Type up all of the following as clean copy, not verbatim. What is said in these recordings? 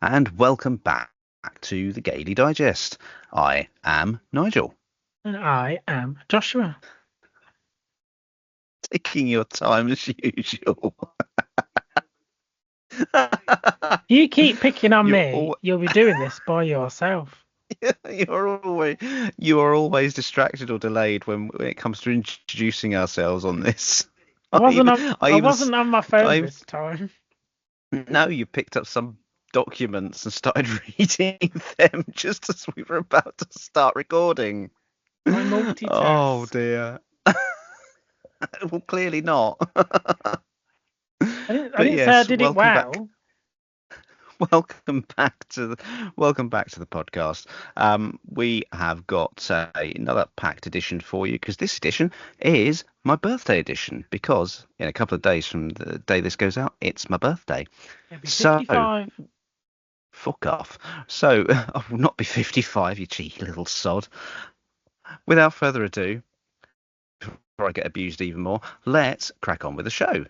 and welcome back to the Gaily Digest. I am Nigel. And I am Joshua. Taking your time as usual. You keep picking on You're me, you'll be doing this by yourself. you are always distracted or delayed when it comes to introducing ourselves on this. I wasn't on I I even wasn't on my phone I've this time. now you picked up some documents and started reading them just as we were about to start recording. I Oh multitask. dear. Well, clearly not. I But didn't say I yes, did it well. welcome back to the podcast. We have got another packed edition for you because this edition is my birthday edition. Because in a couple of days from the day this goes out, it's my birthday. It'll be So 55. fuck off. So I will not be 55, you cheeky little sod. Without further ado, before I get abused even more, let's crack on with the show.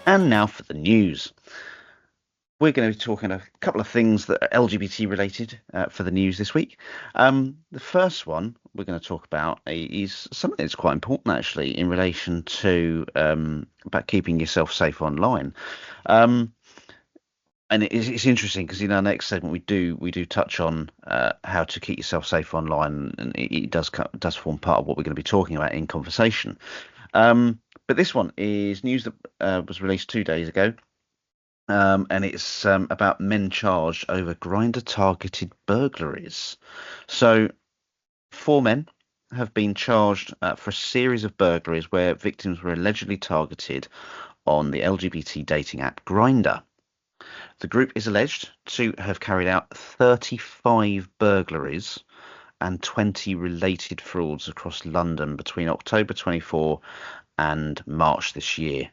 And now for the news. We're going to be talking a couple of things that are LGBT related for the news this week. The first one we're going to talk about is something that's quite important actually in relation to about keeping yourself safe online. And it's interesting because in our next segment we do touch on how to keep yourself safe online, and it does form part of what we're going to be talking about in conversation. But this one is news that was released 2 days ago, and it's about men charged over grinder targeted burglaries. So 4 men have been charged for a series of burglaries where victims were allegedly targeted on the LGBT dating app Grindr. The group is alleged to have carried out 35 burglaries and 20 related frauds across London between October 24 and March this year,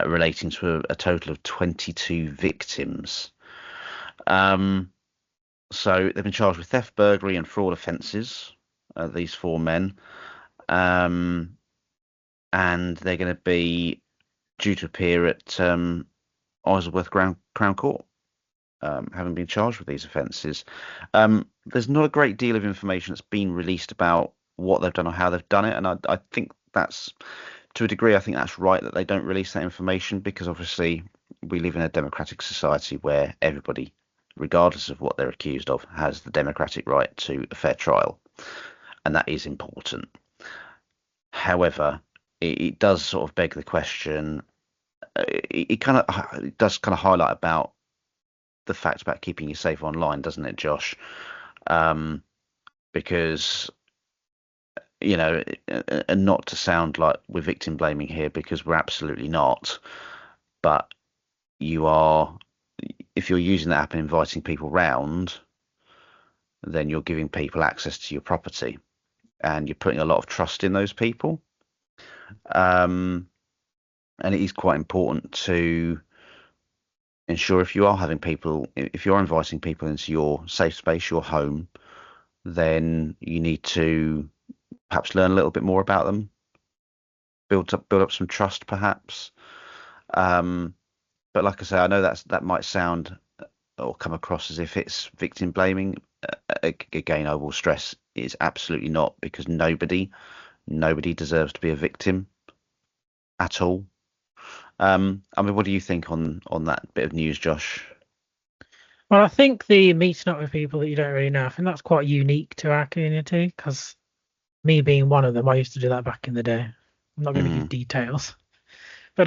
relating to a total of 22 victims. So they've been charged with theft, burglary, and fraud offences, these 4 men. And they're going to be due to appear at Isleworth Crown Court, having been charged with these offences. There's not a great deal of information that's been released about what they've done or how they've done it, and I think that's, to a degree, I think that's right that they don't release that information because obviously we live in a democratic society where everybody, regardless of what they're accused of, has the democratic right to a fair trial, and that is important. However, it does sort of beg the question. It does kind of highlight about the fact about keeping you safe online, doesn't it, Josh? Because and not to sound like we're victim blaming here, because we're absolutely not. But you are, if you're using that app and inviting people round, then you're giving people access to your property, and you're putting a lot of trust in those people. And it is quite important to ensure if you are inviting people into your safe space, your home, then you need to perhaps learn a little bit more about them, build up some trust, perhaps. But like I say, I know that might sound or come across as if it's victim blaming. Again, I will stress it's absolutely not, because nobody deserves to be a victim at all. I mean, what do you think on that bit of news, Josh? Well, I think the meeting up with people that you don't really know, I think that's quite unique to our community because me being one of them, I used to do that back in the day. I'm not going to give Mm, details. But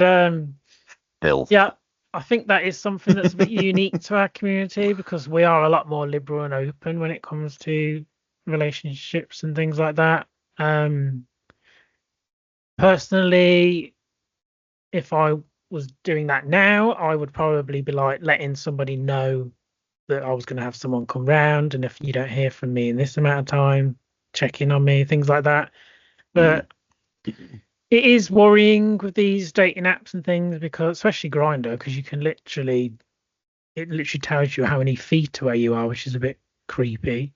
Bill. yeah, I think that is something that's a bit unique to our community because we are a lot more liberal and open when it comes to relationships and things like that. Personally, if I was doing that now, I would probably be like letting somebody know that I was going to have someone come round, and if you don't hear from me in this amount of time, check in on me, things like that. Mm, But it is worrying with these dating apps and things because, especially Grindr, because it literally tells you how many feet away you are, which is a bit creepy.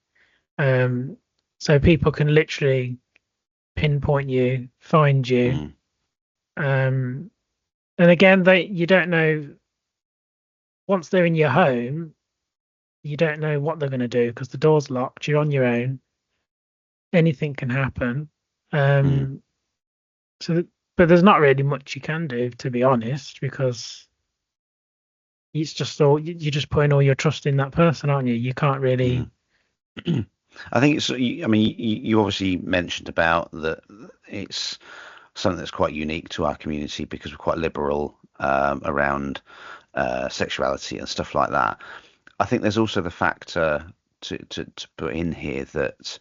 Um, so people can literally pinpoint you, find you, mm, um, And again, you don't know once they're in your home, you don't know what they're going to do because the door's locked. You're on your own. Anything can happen. Mm, Um, but there's not really much you can do, to be honest, because it's just all you're just putting all your trust in that person, aren't you? You can't really. mm. I think it's. I mean, you obviously mentioned about that. It's something that's quite unique to our community because we're quite liberal around sexuality and stuff like that. I think there's also the factor to put in here that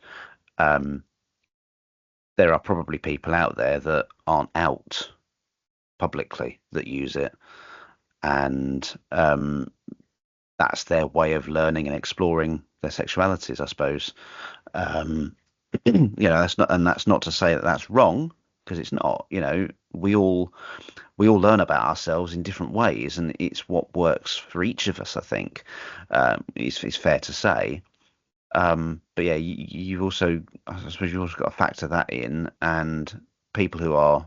um, there are probably people out there that aren't out publicly that use it, and that's their way of learning and exploring their sexualities, I suppose. Um, that's not to say that that's wrong because it's not. We all learn about ourselves in different ways, and it's what works for each of us. I think it's fair to say. But yeah, you've also, I suppose, you've also got to factor that in, and people who are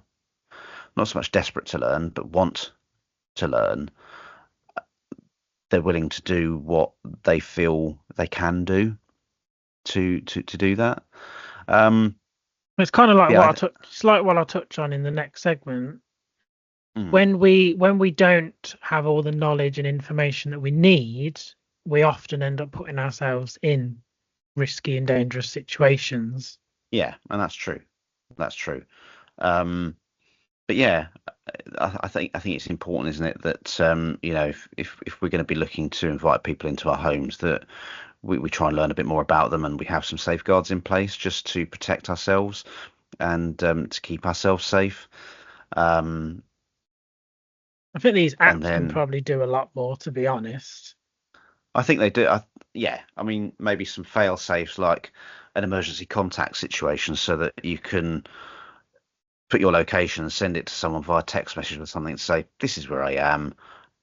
not so much desperate to learn but want to learn, they're willing to do what they feel they can do to do that. Um, It's kind of like yeah, what I took. It's like what I'll touch on in the next segment. mm, When we don't have all the knowledge and information that we need, we often end up putting ourselves in risky and dangerous situations. yeah, and that's true. That's true. Um, but yeah, I think it's important, isn't it, that if we're going to be looking to invite people into our homes, that we try and learn a bit more about them, and we have some safeguards in place just to protect ourselves and to keep ourselves safe. Um, I think these and apps can then probably do a lot more, to be honest. I think they do. Yeah, I mean, maybe some fail safes like an emergency contact situation so that you can put your location and send it to someone via text message or something to say, this is where I am,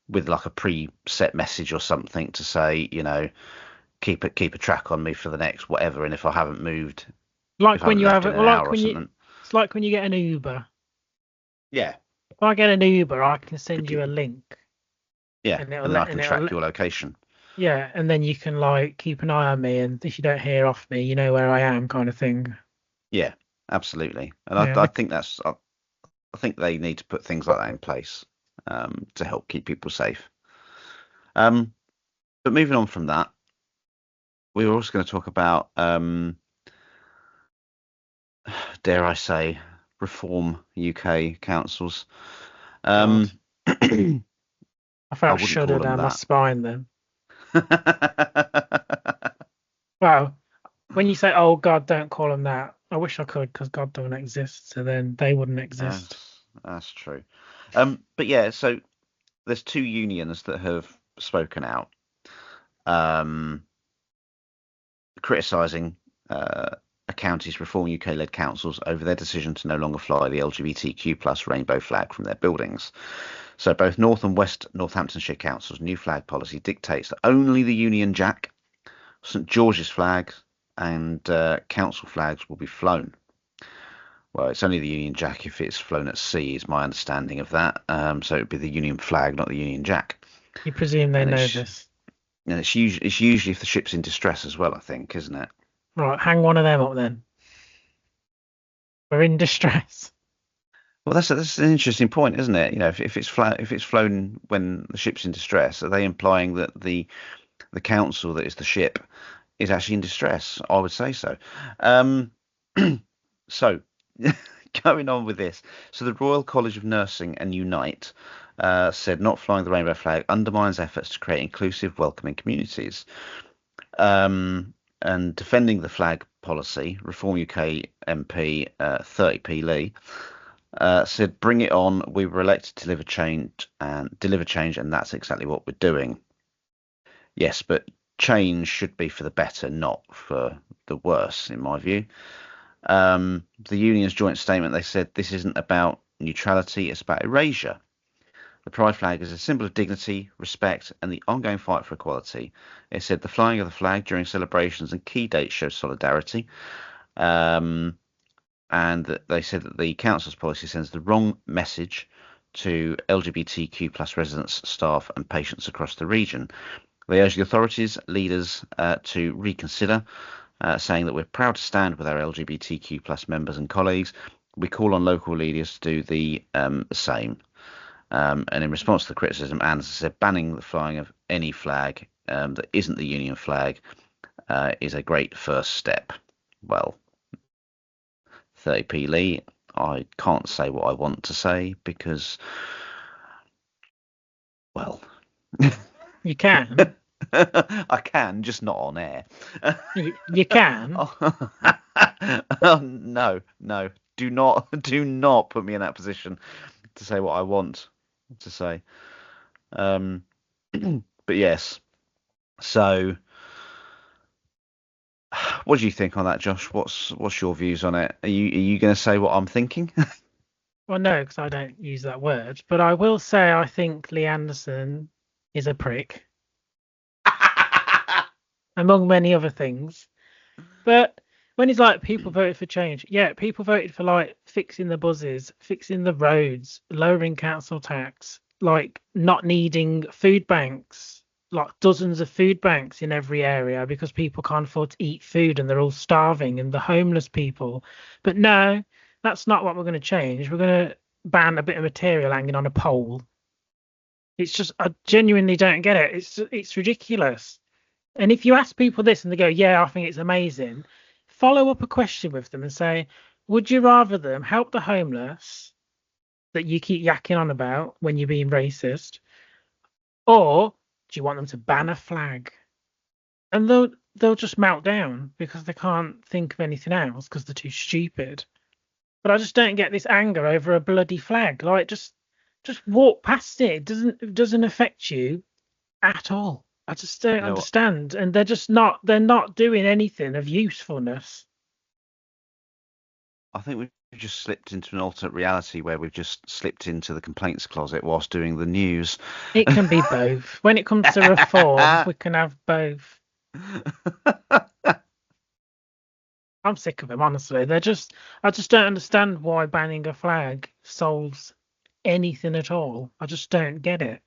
with like a preset message or something to say, keep a track on me for the next whatever. And if I haven't moved, if Like I when haven't you left have in it, an well, hour like or when you, something, it's like when you get an Uber. yeah, If I get an Uber, I can send you a link, yeah, and it'll and then I let, can and it'll, track let- your location. yeah, and then you can like keep an eye on me, and if you don't hear off me, you know where I am, kind of thing. Yeah, absolutely. And I, Yeah, I think I think they need to put things like that in place to help keep people safe. Um, but moving on from that, we were also going to talk about, dare I say, reform UK councils. God, Um, I I felt a wouldn't call shudder them down my that. spine then. Well, when you say, "Oh God, don't call them that," I wish I could because God don't exist, so then they wouldn't exist. That's true. But yeah, so there's two unions that have spoken out, um, criticising a county's Reform UK-led councils over their decision to no longer fly the LGBTQ plus rainbow flag from their buildings. So both North and West Northamptonshire Council's new flag policy dictates that only the Union Jack, St George's flag, and council flags will be flown. Well, it's only the Union Jack if it's flown at sea, is my understanding of that. So it'd be the Union flag, not the Union Jack. You presume they And know it's this. and it's usually if the ship's in distress as well, I think, isn't it? Right, hang one of them up then. We're in distress. Well, that's an interesting point, isn't it? If it's flown when the ship's in distress, are they implying that the council that is the ship is actually in distress? I would say so. Um, so going on with this, so the Royal College of Nursing and Unite said not flying the rainbow flag undermines efforts to create inclusive, welcoming communities. And defending the flag policy, Reform UK MP 30p Lee said, "Bring it on. We were elected to deliver change, and that's exactly what we're doing." Yes, but change should be for the better, not for the worse, in my view. The union's joint statement, they said this isn't about neutrality, it's about erasure. The pride flag is a symbol of dignity, respect, and the ongoing fight for equality. It said the flying of the flag during celebrations and key dates shows solidarity. Um, and they said that the council's policy sends the wrong message to LGBTQ plus residents, staff, and patients across the region. They urge the authorities, leaders to reconsider, saying that we're proud to stand with our LGBTQ plus members and colleagues. We call on local leaders to do the same. And in response to the criticism, Anne said banning the flying of any flag that isn't the union flag is a great first step. Well, 30p Lee, I can't say what I want to say because, well, You can. I can, just not on air. You can. Oh, no, do not put me in that position to say what I want to say. But yes. So, what do you think on that, Josh? What's your views on it? Are you going to say what I'm thinking? Well, no, because I don't use that word. But I will say I think Lee Anderson is a prick, among many other things. But when he's like, people voted for change. Yeah, people voted for like fixing the buses, fixing the roads, lowering council tax, like not needing food banks, like dozens of food banks in every area because people can't afford to eat food and they're all starving and the homeless people. But no, that's not what we're going to change. We're going to ban a bit of material hanging on a pole. It's just, I genuinely don't get it. It's ridiculous. And if you ask people this and they go, yeah, I think it's amazing, follow up a question with them and say, would you rather them help the homeless that you keep yakking on about when you're being racist, or do you want them to ban a flag? And they'll just melt down because they can't think of anything else because they're too stupid. But I just don't get this anger over a bloody flag. Like just walk past it. It doesn't affect you at all. I just don't You know what? understand. And they're not doing anything of usefulness. I think we've just slipped into an alternate reality where we've just slipped into the complaints closet whilst doing the news. It can be both. When it comes to reform, we can have both. I'm sick of them, honestly. I just don't understand why banning a flag solves anything at all. I just don't get it.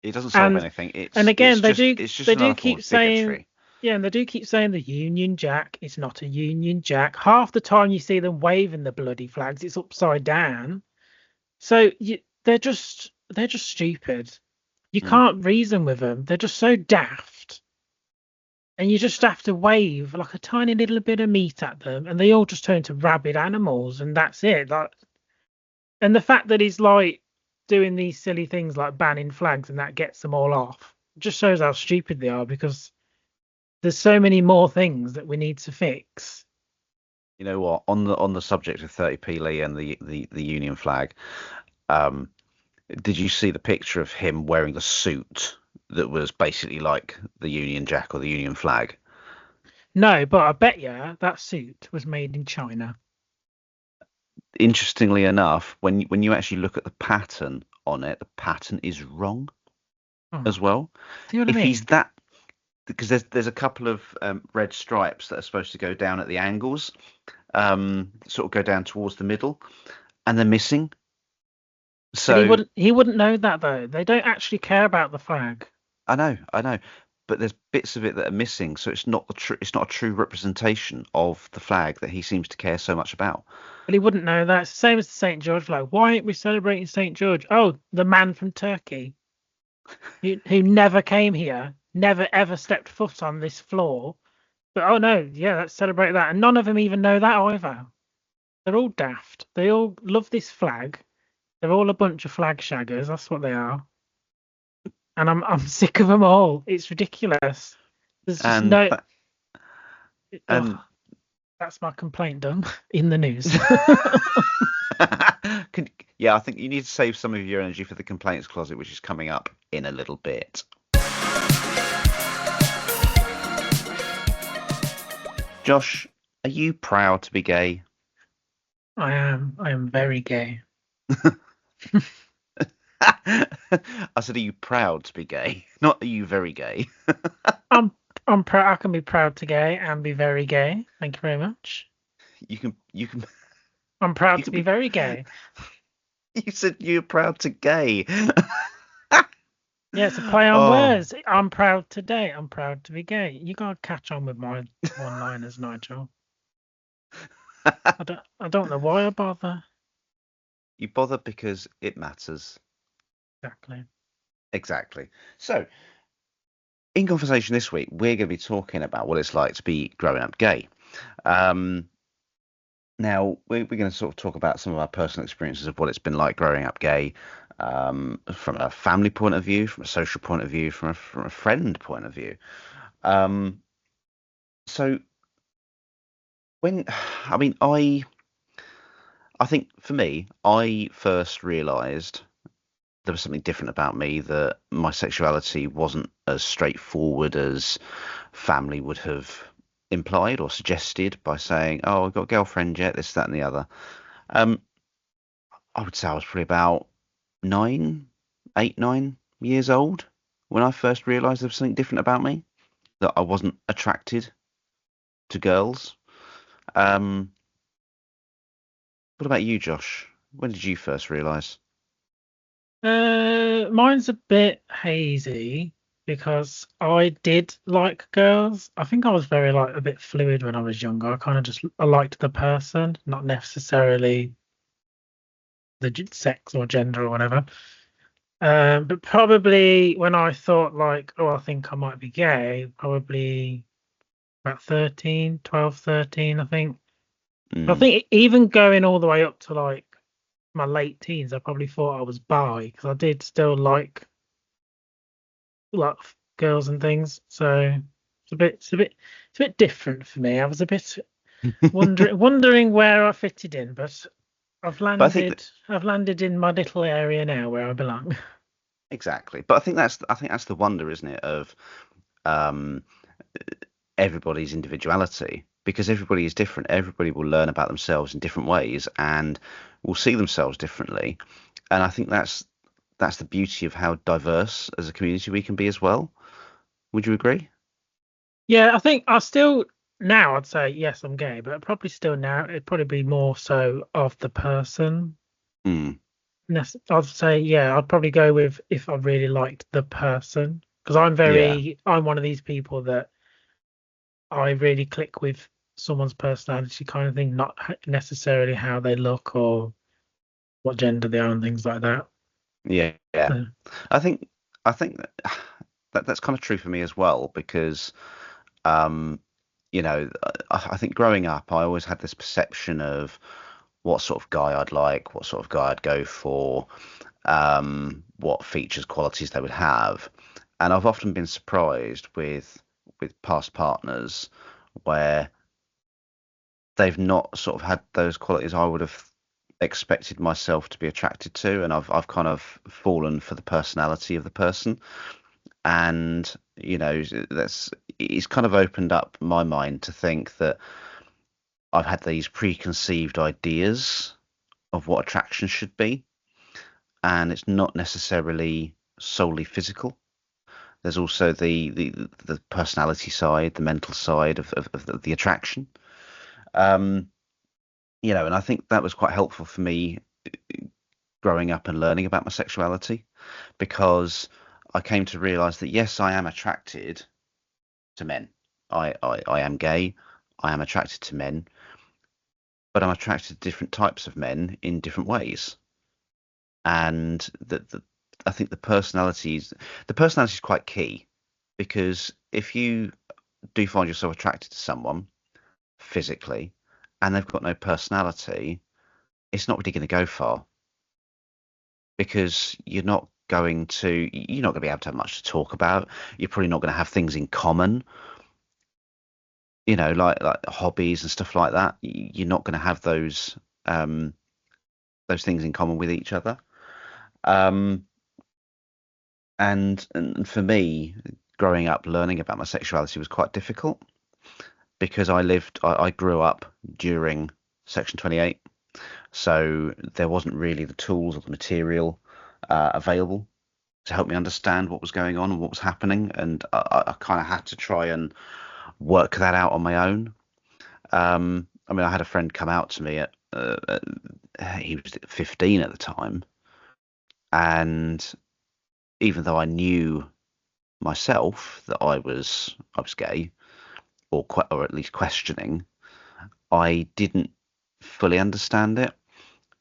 It doesn't solve And anything. and again, It's just they do another form keep of saying, bigotry. yeah, and they do keep saying the Union Jack is not a Union Jack. Half the time you see them waving the bloody flags, it's upside down. So they're just stupid. You Mm. can't reason with them. They're just so daft. And you just have to wave like a tiny little bit of meat at them, and they all just turn to rabid animals, and that's it. Like, and the fact that he's like doing these silly things like banning flags and that gets them all off just shows how stupid they are because there's so many more things that we need to fix. You know what? On the subject of 30p Lee and the Union flag, um, did you see the picture of him wearing the suit that was basically like the Union Jack or the Union flag? No, but I bet you that suit was made in China. Interestingly enough, when you actually look at the pattern on it, the pattern is wrong Oh, as well. see what I If he's mean? that, because there's a couple of red stripes that are supposed to go down at the angles, sort of go down towards the middle, and they're missing. But he So wouldn't know that though. They don't actually care about the flag. I know, but there's bits of it that are missing, so it's not a true representation of the flag that he seems to care so much about. But he wouldn't know that. It's the same as the St. George flag. Why aren't we celebrating St. George? Oh, the man from Turkey who never came here, never ever stepped foot on this floor. But oh no, yeah, let's celebrate that. And none of them even know that either. They're all daft. They all love this flag. They're all a bunch of flag shaggers. That's what they are. And I'm sick of them all. It's ridiculous. There's just And no. that, and Oh, that's my complaint done in the news. Can, yeah, I think you need to save some of your energy for the complaints closet, which is coming up in a little bit. Josh, are you proud to be gay? I am. I am very gay. I said, are you proud to be gay? Not are you very gay? I'm I'm proud. I can be proud to gay and be very gay. Thank you very much. You can I'm proud you to can be be very gay. You said you're proud to gay. Yeah, it's a play on Oh. words. I'm proud today. I'm proud to be gay. You gotta catch on with my one-liners, Nigel. I don't know why I bother. You bother because it matters. Exactly. Exactly. So, in conversation this week, we're going to be talking about what it's like to be growing up gay. Um, Now, we're going to sort of talk about some of our personal experiences of what it's been like growing up gay, from a family point of view, from a social point of view, from a friend point of view. Um, so when, I mean, I think for me, I first realised there was something different about me, that my sexuality wasn't as straightforward as family would have implied or suggested by saying, "Oh, I've got a girlfriend yet, this, that, and the other." Um, I would say I was probably about 9 8 9 years old when I first realised there was something different about me, that I wasn't attracted to girls. Um, what about you, Josh? When did you first realise? Mine's a bit hazy because I did like girls. I think I was very like a bit fluid when I was younger. I kind of just I liked the person, not necessarily the sex or gender or whatever. But probably when I thought like, oh, I think I might be gay, probably about 13, 12, 13, I think. I Mm, think even going all the way up to like my late teens, I probably thought I was bi because I did still like girls and things. So it's a bit different for me. I was a bit wondering where I fitted in, but I've but I think that, landed I've landed in my little area now where I belong. exactly. But I think that's the wonder, isn't it, of um, everybody's individuality, because everybody is different. Everybody will learn about themselves in different ways and will see themselves differently. And I think that's the beauty of how diverse as a community we can be as well. Would you agree? Yeah, I think I still now I'd say yes, I'm gay, but probably still now it'd probably be more so of the person. Mm, I'd say yeah, I'd probably go with if I really liked the person because yeah, I'm one of these people that I really click with someone's personality kind of thing, not necessarily how they look or what gender they are and things like that. yeah, yeah. So, I think that's kind of true for me as well, because um, I think growing up, I always had this perception of what sort of guy I'd like, what sort of guy I'd go for, what features, qualities they would have. And I've often been surprised with past partners where they've not sort of had those qualities I would have expected myself to be attracted to, and I've kind of fallen for the personality of the person. And that's it's kind of opened up my mind to think that I've had these preconceived ideas of what attraction should be, and it's not necessarily solely physical. There's also the personality side, the mental side of the attraction. Um, and I think that was quite helpful for me growing up and learning about my sexuality, because I came to realize that yes, I am attracted to men. I am gay. I am attracted to men, but I'm attracted to different types of men in different ways. And I think the personality is quite key, because if you do find yourself attracted to someone physically and they've got no personality, it's not really going to go far, because you're not going to be able to have much to talk about. You're probably not going to have things in common, like hobbies and stuff like that. You're not going to have those things in common with each other. Um, and for me, growing up, learning about my sexuality was quite difficult, because I grew up during Section 28, so there wasn't really the tools or the material available to help me understand what was going on and what was happening, and I kind of had to try and work that out on my own. I mean, I had a friend come out to me he was 15 at the time, and even though I knew myself that I was gay, or at least questioning, I didn't fully understand it,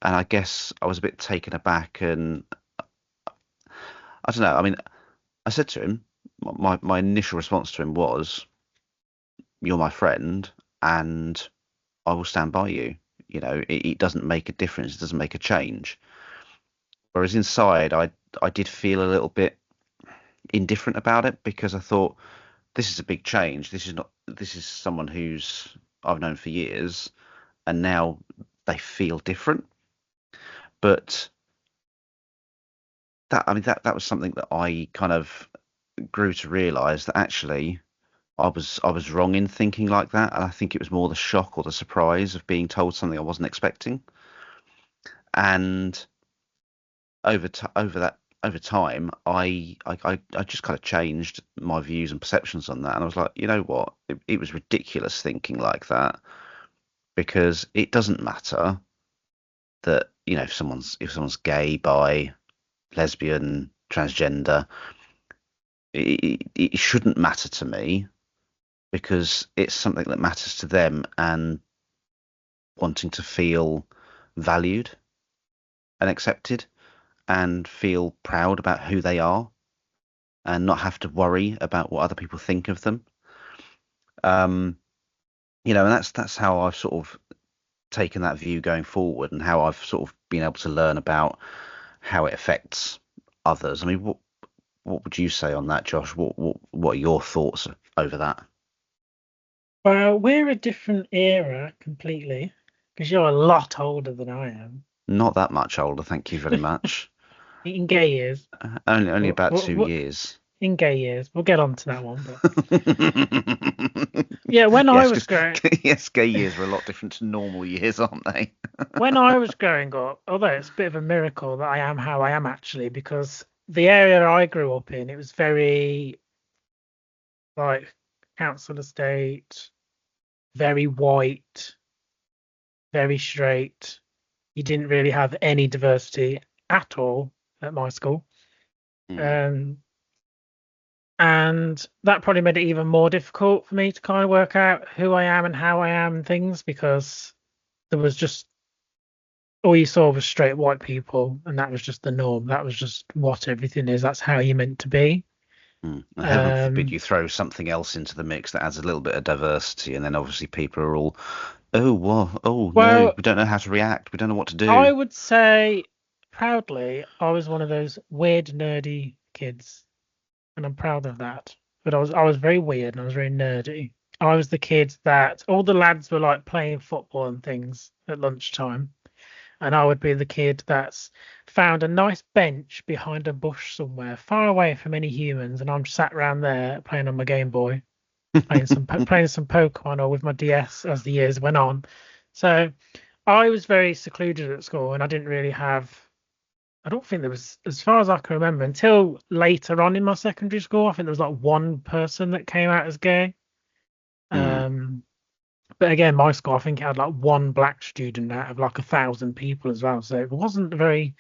and I guess I was a bit taken aback, and I don't know. I mean, I said to him, my initial response to him was, "You're my friend, and I will stand by you. It doesn't make a difference. It doesn't make a change." Whereas inside, I did feel a little bit indifferent about it because I thought this is a big change. This is someone who's I've known for years, and now they feel different. But that was something that I kind of grew to realise that actually I was wrong in thinking like that, and I think it was more the shock or the surprise of being told something I wasn't expecting. And over time, I just kind of changed my views and perceptions on that, and I was like, you know what, it was ridiculous thinking like that, because it doesn't matter that if someone's gay, bi, lesbian, transgender, it shouldn't matter to me because it's something that matters to them, and wanting to feel valued and accepted and feel proud about who they are and not have to worry about what other people think of them. Um, and that's how I've sort of taken that view going forward, and how I've sort of been able to learn about how it affects others. I mean, what would you say on that, Josh? What are your thoughts over that? Well, we're a different era completely because you're a lot older than I am Not that much older, thank you very much. in gay years. Only Well, about well, 2 years. in gay years, we'll get on to that one. But yeah, when I Yes, was because growing, yes, gay years are a lot different to normal years, aren't they? when I was growing up, although it's a bit of a miracle that I am how I am actually, because the area I grew up in, it was very like council estate, very white, very straight. You didn't really have any diversity at all at my school. Mm, Um, and that probably made it even more difficult for me to kind of work out who I am and how I am and things because there was just all you saw was straight white people, and that was just the norm. That was just what everything is. That's how you're meant to be. mm. And heaven forbid Um, you throw something else into the mix that adds a little bit of diversity, and then obviously people are all, oh, well, oh no, well, we don't know how to react, we don't know what to I do. would say proudly, I was one of those weird, nerdy kids, and I'm proud of that. But I was very weird and I was very nerdy. I was the kid that all the lads were like playing football and things at lunchtime, and I would be the kid that's found a nice bench behind a bush somewhere, far away from any humans, and I'm sat around there playing on my Game Boy, playing some Pokemon or with my DS as the years went on. So I was very secluded at school, and I didn't really have. I don't think there was, as far as I can remember, until later on in my secondary school. I think there was like one person that came out as gay. Mm, Um, but again, my school, I think it had like one black student out of like 1,000 people as well. So it wasn't a very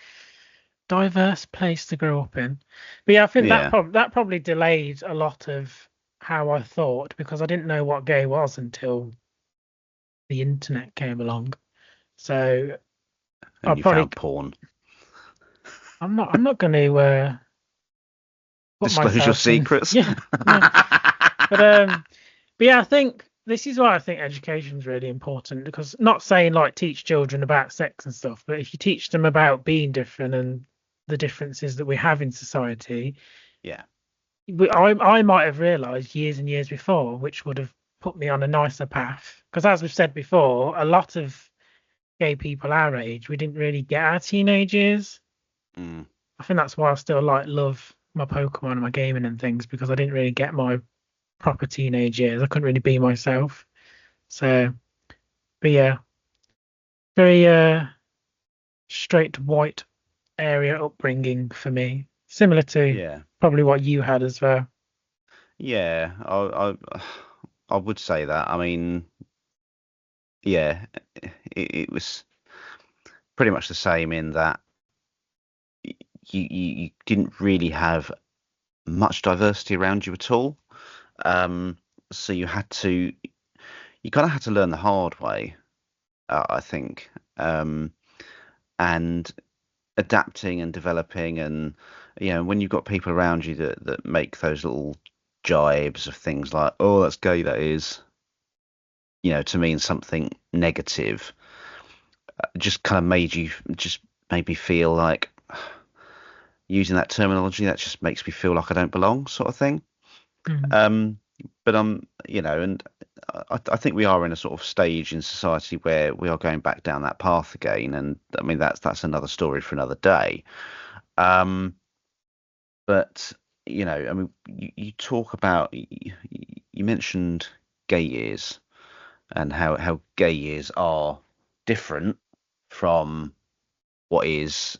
diverse place to grow up in. But yeah, I think yeah, that probably delayed a lot of how I thought because I didn't know what gay was until the internet came along. So I and you probably found porn. I'm not going to put Disclose your myself in. secrets. Yeah, no. But um, but yeah, I think this is why I think education is really important because not saying like teach children about sex and stuff, but if you teach them about being different and the differences that we have in society, Yeah, I might have realised years and years before, which would have put me on a nicer path. Because as we've said before, a lot of gay people our age, we didn't really get our teenage years. mm, I think that's why I still like love my Pokemon and my gaming and things because I didn't really get my proper teenage years. I couldn't really be myself. So, but yeah, very straight white area upbringing for me, similar to yeah, probably what you had as well. yeah. I would say that. I mean, yeah, it was pretty much the same in that you didn't really have much diversity around you at all. So you kind of had to learn the hard way, I think, and adapting and developing, and when you've got people around you that make those little jibes of things like, "Oh, that's gay," that is, to mean something negative, just kind of made me feel like using that terminology that just makes me feel like I don't belong, sort of thing. Mm. Um, but and I think we are in a sort of stage in society where we are going back down that path again, and I mean that's another story for another day. Um, but I mean, you talk about you mentioned gay years and how gay years are different from what is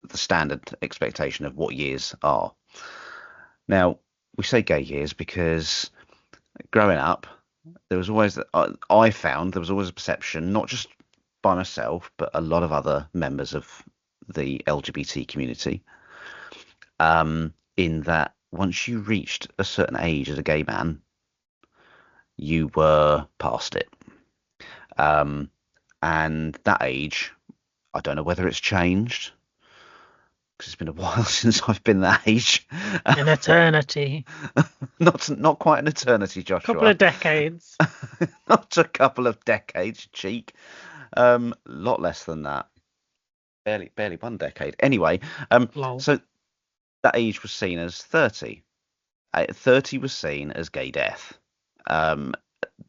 the standard expectation of what years are. Now, we say gay years because growing up, there was always I found there was always a perception, not just by myself, but a lot of other members of the LGBT community, in that once you reached a certain age as a gay man, you were past it. Um, and that age, I don't know whether it's changed because it's been a while since I've been that age. An eternity, Not quite an eternity, couple Joshua. of decades. Not a couple of decades, cheek. Lot less than that. Barely 1 decade. Anyway, Lol. so that age was seen as 30. 30 was seen as gay death. Um,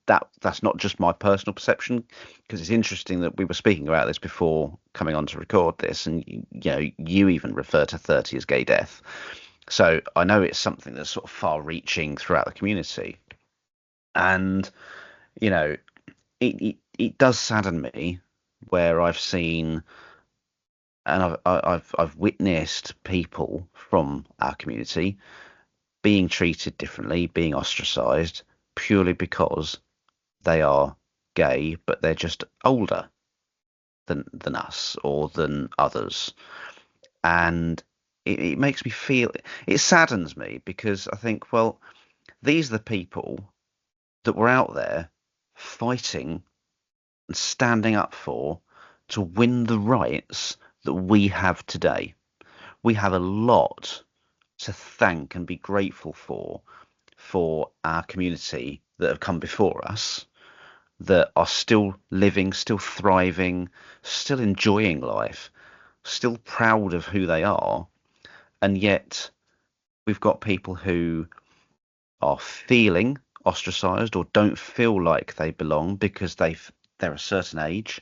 that's not just my personal perception, because it's interesting that we were speaking about this before coming on to record this, and you even refer to 30 as gay death. So I know it's something that's sort of far-reaching throughout the community, and it does sadden me where I've seen and I've witnessed people from our community being treated differently, being ostracized purely because they are gay, but they're just older than us or than others. And it makes me feel, it saddens me because I think, well, these are the people that were out there fighting and standing up for to win the rights that we have today. We have a lot to thank and be grateful for our community that have come before us, that are still living, still thriving, still enjoying life, still proud of who they are. And yet we've got people who are feeling ostracized or don't feel like they belong because they're a certain age,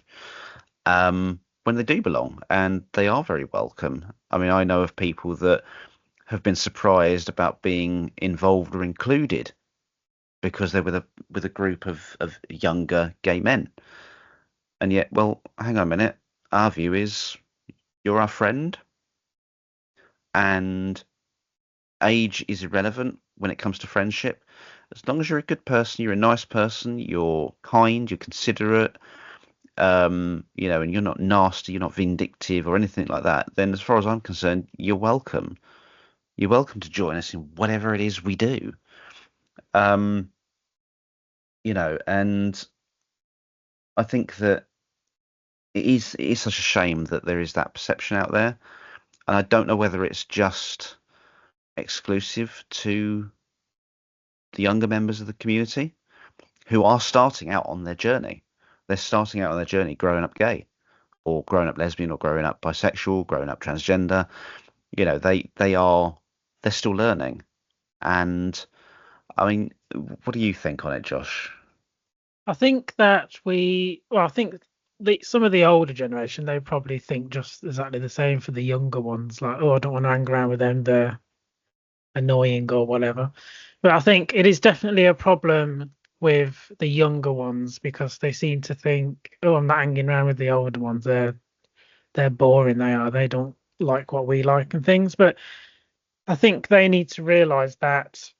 when they do belong and they are very welcome. I mean, I know of people that have been surprised about being involved or included because they're with a group of younger gay men. And yet, well, hang on a minute. Our view is you're our friend, and age is irrelevant when it comes to friendship. As long as you're a good person, you're a nice person, you're kind, you're considerate, and you're not nasty, you're not vindictive or anything like that, then as far as I'm concerned, you're welcome. You're welcome to join us in whatever it is we do. Um, and I think that it is such a shame that there is that perception out there. And I don't know whether it's just exclusive to the younger members of the community who are starting out on their journey. They're starting out on their journey growing up gay or growing up lesbian or growing up bisexual, growing up transgender. They're still learning. And I mean, what do you think on it, Josh? I think that I think some of the older generation, they probably think just exactly the same for the younger ones, like, oh, I don't want to hang around with them, they're annoying or whatever. But I think it is definitely a problem with the younger ones because they seem to think, oh, I'm not hanging around with the older ones. They're boring. They don't like what we like and things. But I think they need to realize that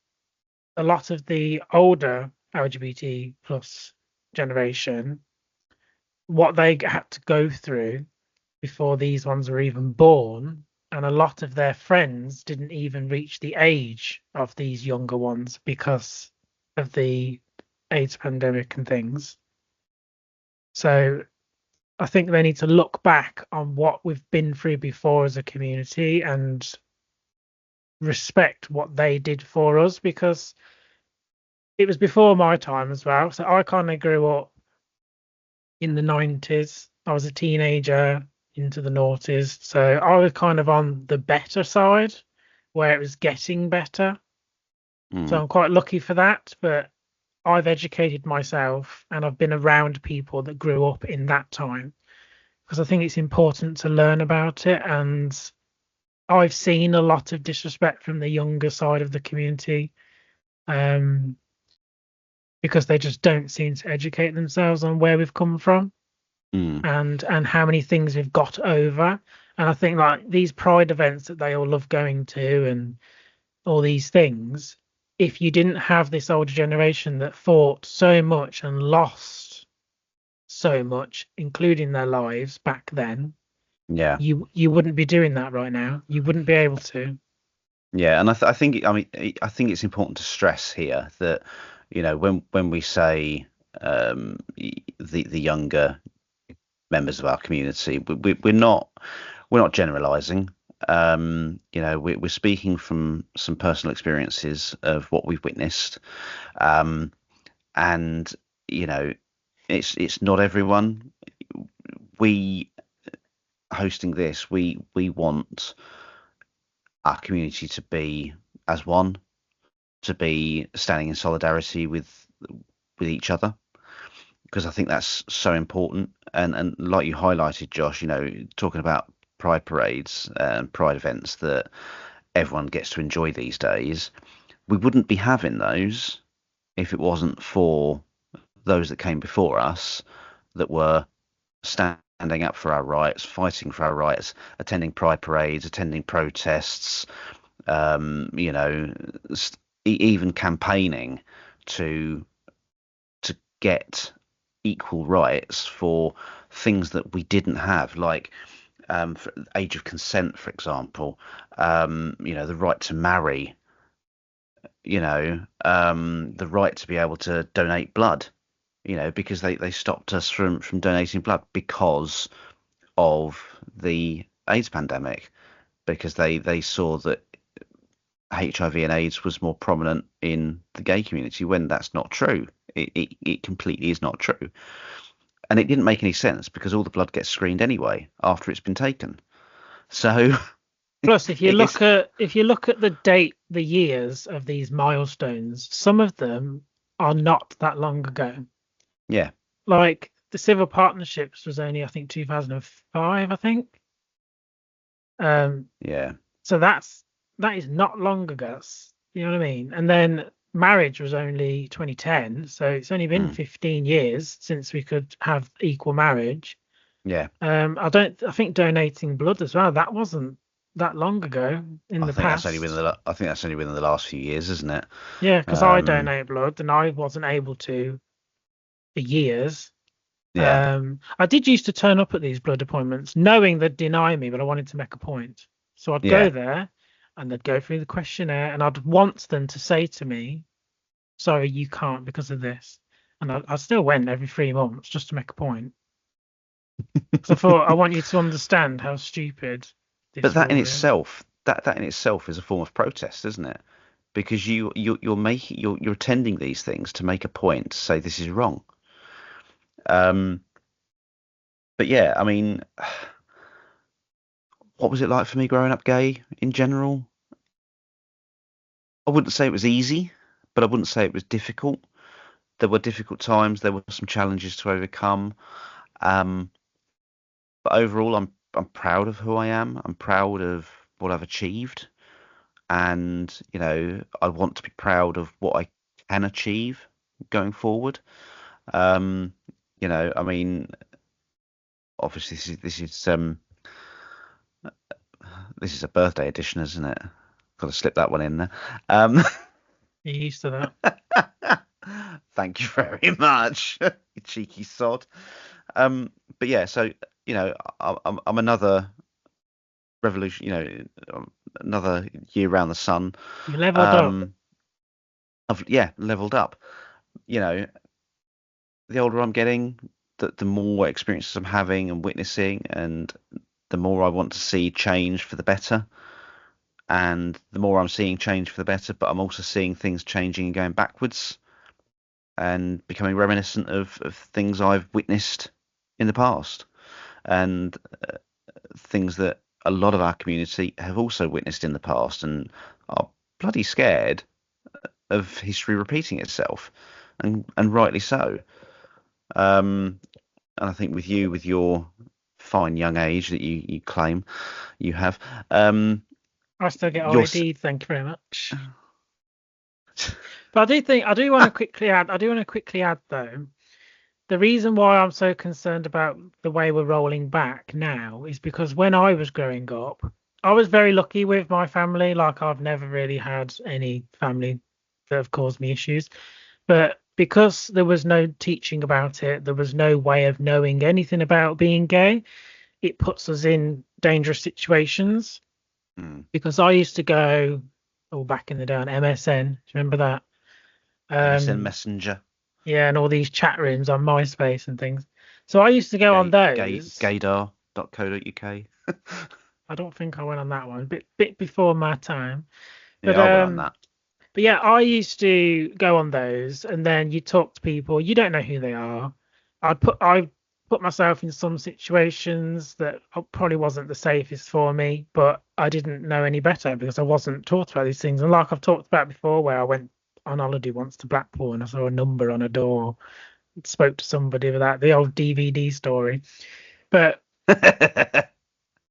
a lot of the older LGBT plus generation, what they had to go through before these ones were even born, and a lot of their friends didn't even reach the age of these younger ones because of the AIDS pandemic and things. So I think they need to look back on what we've been through before as a community and respect what they did for us, because it was before my time as well. So I kind of grew up in the 90s. I was a teenager into the noughties. So I was kind of on the better side where it was getting better. So Mm. I'm quite lucky for that. But I've educated myself and I've been around people that grew up in that time because I think it's important to learn about it. And I've seen a lot of disrespect from the younger side of the community, um, because they just don't seem to educate themselves on where we've come from Mm. and how many things we've got over. And I think like these pride events that they all love going to and all these things, if you didn't have this older generation that fought so much and lost so much, including their lives back then, Yeah. you wouldn't be doing that right now. You wouldn't be able to. Yeah, and I think I mean I think it's important to stress here that when we say the younger members of our community, we're not generalizing. We're speaking from some personal experiences of what we've witnessed, um, and you know it's not everyone. We hosting this, we want our community to be as one, to be standing in solidarity with each other, because I think that's so important. And like you highlighted, Josh, talking about pride parades and pride events that everyone gets to enjoy these days, we wouldn't be having those if it wasn't for those that came before us that were standing up for our rights, fighting for our rights, attending pride parades, attending protests, um, you know, even campaigning to get equal rights for things that we didn't have, like for age of consent, for example, the right to marry, the right to be able to donate blood, because they stopped us from donating blood because of the AIDS pandemic, because they saw that HIV and AIDS was more prominent in the gay community when that's not true. It completely is not true. And it didn't make any sense because all the blood gets screened anyway after it's been taken. So Plus, it's if you look at the date, the years of these milestones, some of them are not that long ago. yeah, Like the civil partnerships was only I think 2005, I think. Um, yeah, so that is not long ago. You know what I mean? And then marriage was only 2010, so it's only been mm, 15 years since we could have equal marriage. yeah. I think donating blood as well, that wasn't that long ago in the past. I think that's only within the last few years, isn't it? Yeah, because I Um, donate blood and I wasn't able to for years. yeah, I did used to turn up at these blood appointments, knowing they'd deny me, but I wanted to make a point. So I'd go yeah. there and they'd go through the questionnaire and I'd want them to say to me, sorry, you can't because of this. And I still went every 3 months just to make a point. Because I thought I want you to understand how stupid But this that in rule is. itself, that in itself is a form of protest, isn't it? Because you're attending these things to make a point, to say this is wrong. Um, but yeah, I mean, what was it like for me growing up gay in general? I wouldn't say it was easy, but I wouldn't say it was difficult. There were difficult times, there were some challenges to overcome. Um, but overall, I'm proud of who I am. I'm proud of what I've achieved, and I want to be proud of what I can achieve going forward. Um, I mean, obviously this is a birthday edition, isn't it? Got to slip that one in there. Um, You're used to that. Thank you very much, you cheeky sod. But yeah, so you know, I'm another revolution, another year around the sun. You leveled up. Um, I've leveled up. You know, the older I'm getting, the more experiences I'm having and witnessing, and the more I want to see change for the better. And the more I'm seeing change for the better, but I'm also seeing things changing and going backwards and becoming reminiscent of things I've witnessed in the past and things that a lot of our community have also witnessed in the past and are bloody scared of history repeating itself, and rightly so. And I think with you, with your fine young age that you claim you have, I still get you're ID. Thank you very much. But I do want to quickly add. I do want to quickly add though. The reason why I'm so concerned about the way we're rolling back now is because when I was growing up, I was very lucky with my family. Like I've never really had any family that have caused me issues. But because there was no teaching about it, there was no way of knowing anything about being gay, it puts us in dangerous situations. mm, Because I used to go, oh, back in the day on MSN. Do you remember that? MSN Um, Messenger, yeah, and all these chat rooms on MySpace and things. So I used to go on those. gaydar.co.uk. I don't think I went on that one. Bit before my time. But Yeah, I went on that. but yeah, I used to go on those, and then you talk to people, you don't know who they are. I put myself in some situations that probably wasn't the safest for me, but I didn't know any better because I wasn't taught about these things. And like I've talked about before, where I went on holiday once to Blackpool and I saw a number on a door, spoke to somebody with that, the old DVD story. But but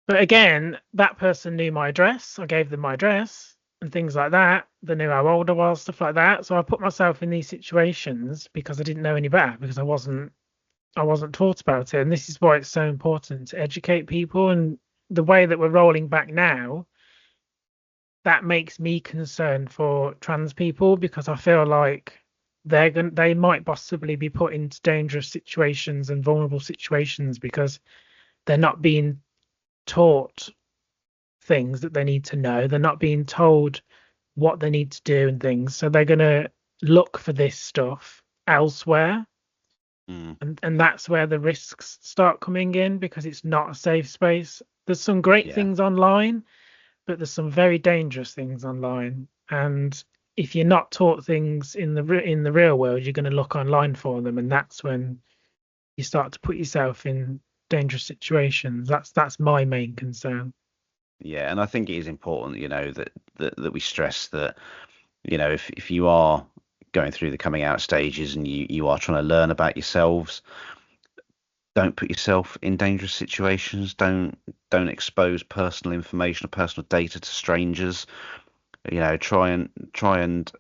again, that person knew my address. I gave them my address and things like that. They knew how old I was, stuff like that. So I put myself in these situations because I didn't know any better, because I wasn't taught about it. And this is why it's so important to educate people. And the way that we're rolling back now, that makes me concerned for trans people, because I feel like they might possibly be put into dangerous situations and vulnerable situations because they're not being taught things that they need to know. They're not being told what they need to do and things. So they're going to look for this stuff elsewhere. Mm, And that's where the risks start coming in, because it's not a safe space. There's some great yeah, things online, but there's some very dangerous things online. And if you're not taught things in the real world, you're going to look online for them, and that's when you start to put yourself in dangerous situations. That's my main concern. yeah, and I think it is important, that we stress that, if you are going through the coming out stages and you are trying to learn about yourselves, don't put yourself in dangerous situations. Don't expose personal information or personal data to strangers. Try and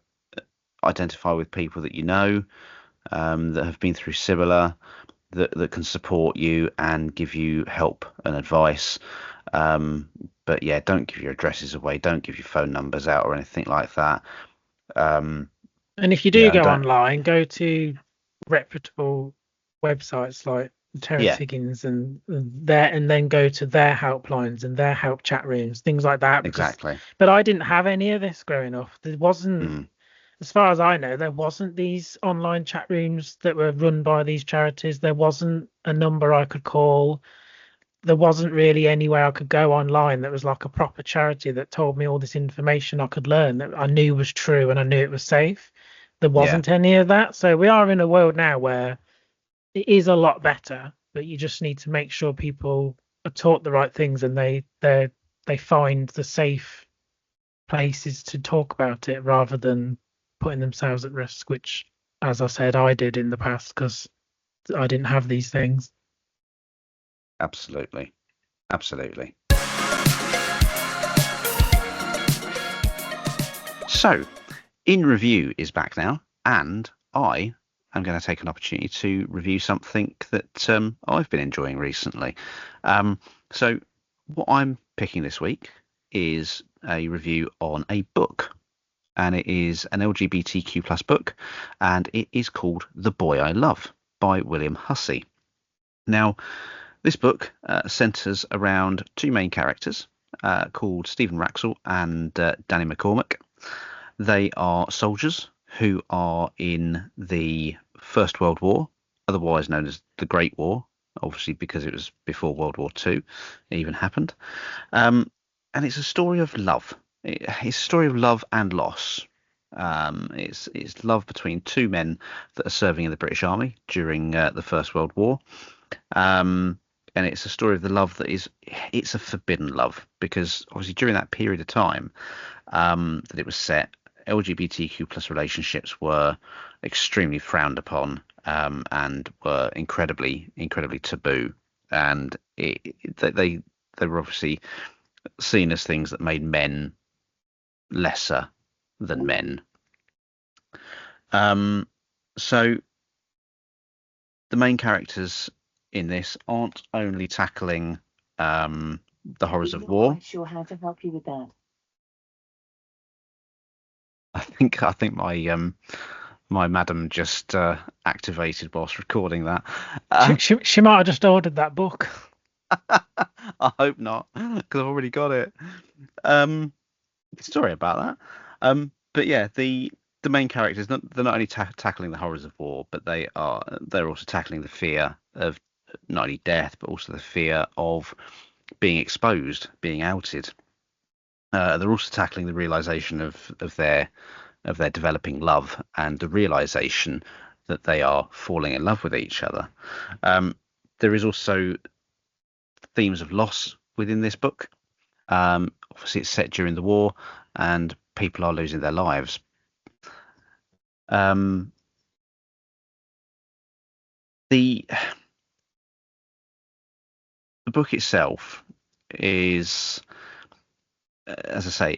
identify with people that that have been through similar, that can support you and give you help and advice. But yeah, don't give your addresses away. Don't give your phone numbers out or anything like that. Um, And if you do yeah, and go don't. online, go to reputable websites like Terence Yeah, Higgins and then go to their helplines and their help chat rooms, things like that. exactly. But I didn't have any of this growing up. There wasn't, Mm, as far as I know, there wasn't these online chat rooms that were run by these charities. There wasn't a number I could call. There wasn't really anywhere I could go online that was like a proper charity that told me all this information I could learn that I knew was true and I knew it was safe. There yeah, wasn't any of that. So we are in a world now where it is a lot better, but you just need to make sure people are taught the right things and they find the safe places to talk about it rather than putting themselves at risk, which, as I said, I did in the past because I didn't have these things. absolutely, absolutely. So, In Review is back now, and I am going to take an opportunity to review something that I've been enjoying recently. So, what I'm picking this week is a review on a book, and it is an LGBTQ plus book, and it is called The Boy I Love by William Hussey. Now, This book centres around two main characters called Stephen Wraxall and Danny McCormack. They are soldiers who are in the First World War, otherwise known as the Great War, obviously because it was before World War II even happened. And it's a story of love. It's a story of love and loss. It's love between two men that are serving in the British Army during the First World War. And it's a story of the love it's a forbidden love, because obviously during that period of time that it was set, LGBTQ plus relationships were extremely frowned upon, and were incredibly taboo, and they were obviously seen as things that made men lesser than men. So the main characters in this aren't only tackling the horrors of war. I'm not sure how to help you with that. I think my madam just activated whilst recording that. She might have just ordered that book. I hope not, because I've already got it. Sorry about that. But yeah, the main characters, they're not only tackling the horrors of war, but they're also tackling the fear of not only death, but also the fear of being exposed, being outed. They're also tackling the realization of their developing love, and the realization that they are falling in love with each other. There is also themes of loss within this book. Obviously, it's set during the war, and people are losing their lives. The book itself is, as I say,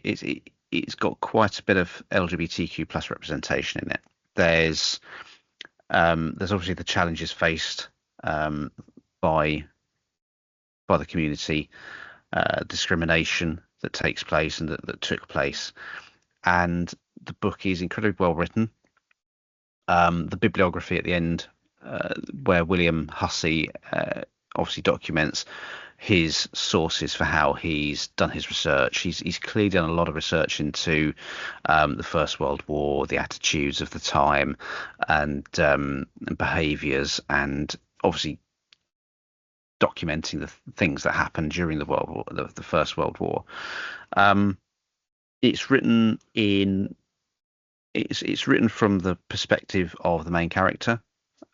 it's got quite a bit of LGBTQ plus representation in it. There's obviously the challenges faced by the community, discrimination that takes place and that took place, and the book is incredibly well written. The bibliography at the end, where William Hussey obviously documents his sources for how he's done his research. He's clearly done a lot of research into the First World War, the attitudes of the time, and behaviours, and obviously documenting the things that happened during the First World War. It's written from the perspective of the main character,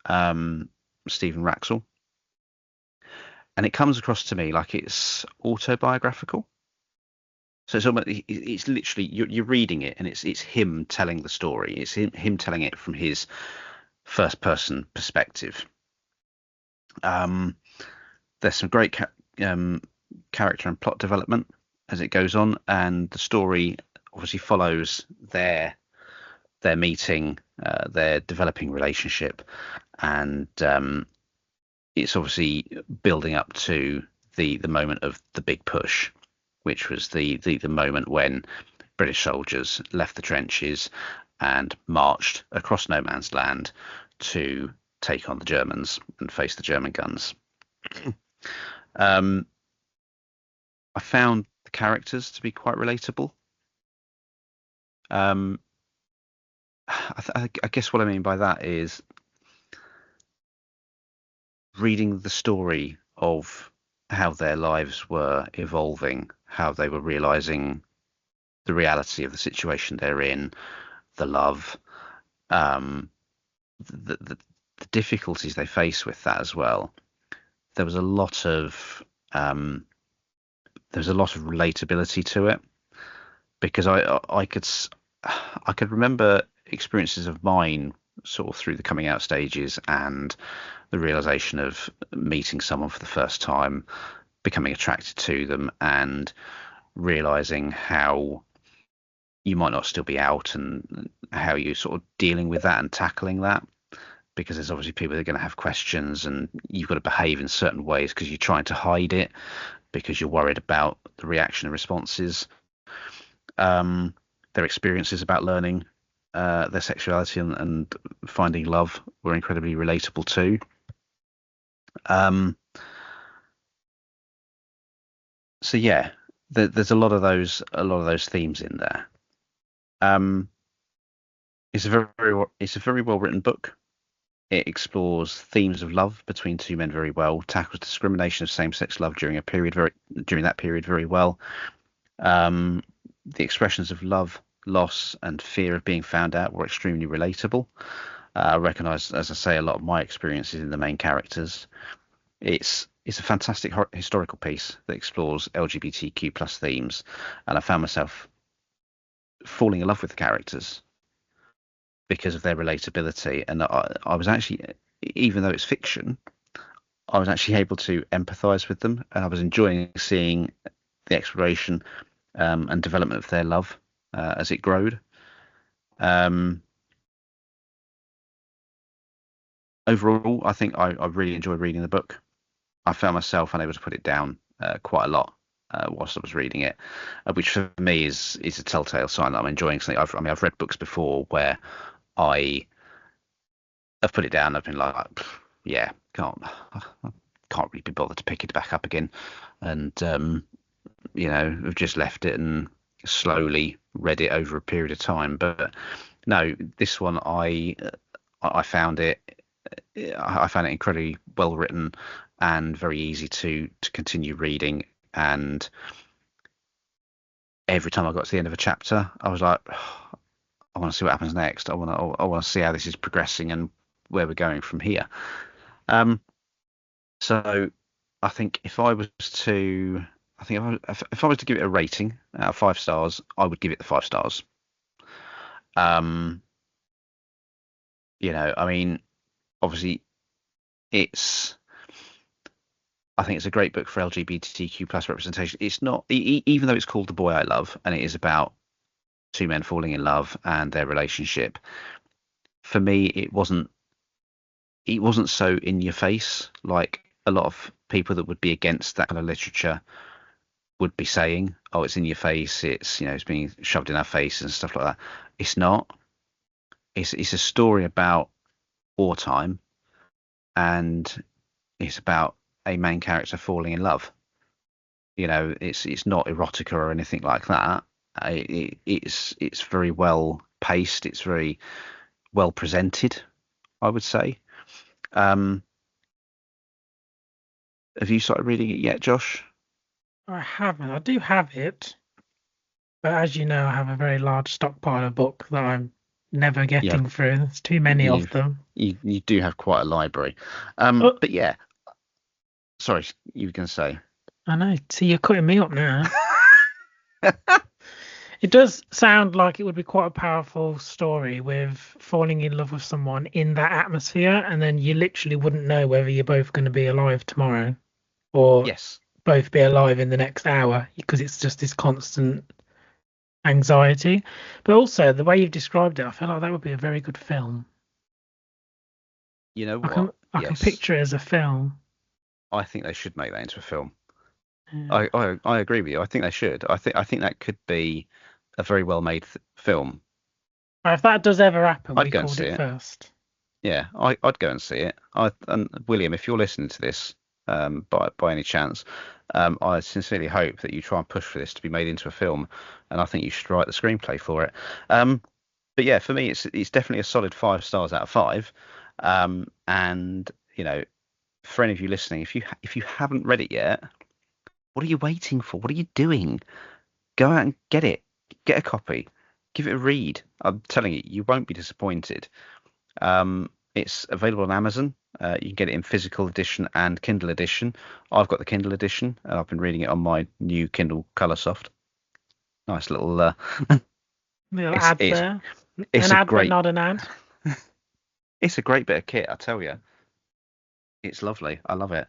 Stephen Wraxall, and it comes across to me like it's autobiographical. So it's literally you're reading it, and it's him telling the story. It's him telling it from his first person perspective. There's some great character and plot development as it goes on, and the story obviously follows their meeting, their developing relationship, and it's obviously building up to the moment of the big push, which was the moment when British soldiers left the trenches and marched across no man's land to take on the Germans and face the German guns. I found the characters to be quite relatable. I guess what I mean by that is reading the story of how their lives were evolving, how they were realizing the reality of the situation they're in, the love, the difficulties they face with that as well. There was a lot of relatability to it, because I could remember experiences of mine sort of through the coming out stages and the realization of meeting someone for the first time, becoming attracted to them, and realizing how you might not still be out, and how you're sort of dealing with that and tackling that, because there's obviously people that are going to have questions, and you've got to behave in certain ways because you're trying to hide it, because you're worried about the reaction and responses. Their experiences about learning their sexuality and finding love were incredibly relatable too. so yeah, there's a lot of those themes in there. Um, it's a very well written book. It explores themes of love between two men very well, tackles discrimination of same-sex love during that period very well. Um, the expressions of love, loss, and fear of being found out were extremely relatable. I recognise, as I say, a lot of my experiences in the main characters. It's a fantastic historical piece that explores LGBTQ plus themes, and I found myself falling in love with the characters because of their relatability. And I was actually, even though it's fiction, I was actually able to empathise with them, and I was enjoying seeing the exploration and development of their love as it growed. Um, Overall, I think I really enjoyed reading the book. I found myself unable to put it down quite a lot whilst I was reading it, which for me is a telltale sign that I'm enjoying something. I've read books before where I have put it down. I've been like, yeah, can't really be bothered to pick it back up again, and I've just left it and slowly read it over a period of time. But no, this one I found it I found it incredibly well written and very easy to continue reading. And every time I got to the end of a chapter, I was like, I want to see what happens next. I want to see how this is progressing and where we're going from here. Um, so I think if I was to give it a rating out of 5 stars, I would give it the 5 stars. Um, I mean, obviously, it's I think it's a great book for LGBTQ plus representation. It's not, even though it's called The Boy I Love, and it is about two men falling in love and their relationship. For me, it wasn't so in your face like a lot of people that would be against that kind of literature would be saying. Oh, it's in your face. It's being shoved in our face and stuff like that. It's not. It's a story about wartime, and it's about a main character falling in love. It's not erotica or anything like that. It's very well paced. It's very well presented, I would say. Um, have you started reading it yet, Josh? I haven't. I do have it, but as you know, I have a very large stockpile of books that I'm never You have getting through. There's too many of you them. you do have quite a library. Oh, But yeah, sorry, you were going to say. I know. See, you're cutting me up now. It does sound like it would be quite a powerful story with falling in love with someone in that atmosphere, and then you literally wouldn't know whether you're both going to be alive tomorrow or Yes, both be alive in the next hour because it's just this constant anxiety. But also the way you've described it, I feel like that would be a very good film. you know I can what? I can Yes, picture it as a film. I think they should make that into a film. Yeah. I agree with you. I think they should. I think that could be a very well made film. If that does ever happen, I'd we go and called see it it. first. Yeah, I'd go and see it. And William, if you're listening to this, by any chance, I sincerely hope that you try and push for this to be made into a film, and I think you should write the screenplay for it. But yeah, for me, it's definitely a solid 5 stars out of five. And for any of you listening, if you haven't read it yet, what are you waiting for? What are you doing? Go out and get it. Get a copy. Give it a read. I'm telling you, you won't be disappointed. It's available on Amazon. You can get it in physical edition and Kindle edition. I've got the Kindle edition, and I've been reading it on my new Kindle Colorsoft. Nice little. Little It's ad it's there. it's An a ad, but great not an ad. it's a great bit of kit, I tell you. It's lovely. I love it.